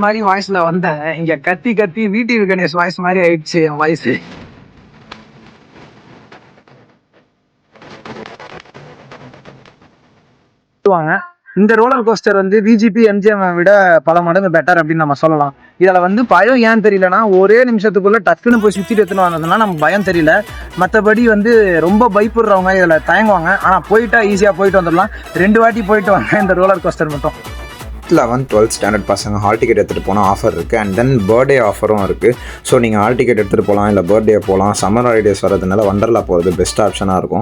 மாதிரி வாய்ஸ்ல வந்தேன். இங்க கத்தி கத்தி வீட்டு கணேஷ் வாய்ஸ் மாதிரி ஆயிடுச்சு என் வாய்ஸ். இந்த ரோலர் கோஸ்டர் வந்து விஜிபி எம்ஜிஎம் விட பல மடங்கு பெட்டர் அப்படின்னு நம்ம சொல்லலாம். இதில் வந்து பயம் ஏன் தெரியலனா, ஒரே நிமிஷத்துக்குள்ள டக்குன்னு போய் சுற்றிட்டு எடுத்துன்னு வந்ததுன்னா நமக்கு பயம் தெரியல. மற்றபடி வந்து ரொம்ப பயப்படுறவங்க இதில் தயங்குவாங்க. ஆனால் போயிட்டா ஈஸியாக போயிட்டு வந்துடலாம். 2 வாட்டி போயிட்டு வாங்க இந்த ரோலர் கோஸ்டர் மட்டும். 11th 12th ஸ்டாண்டர்ட் பசங்க ஹால் டிக்கெட் எடுத்துகிட்டு போனால் ஆஃபர் இருக்குது. அண்ட் தென் பர்த்டே ஆஃபரும் இருக்குது. ஸோ நீங்கள் ஹால் டிக்கெட் எடுத்துகிட்டு போகலாம், இல்லை பர்த்டே போகலாம். சம்மர் ஹாலிடேஸ் வரதுனால வண்டர்லா போகிறது பெஸ்ட் ஆப்ஷனாக இருக்கும்.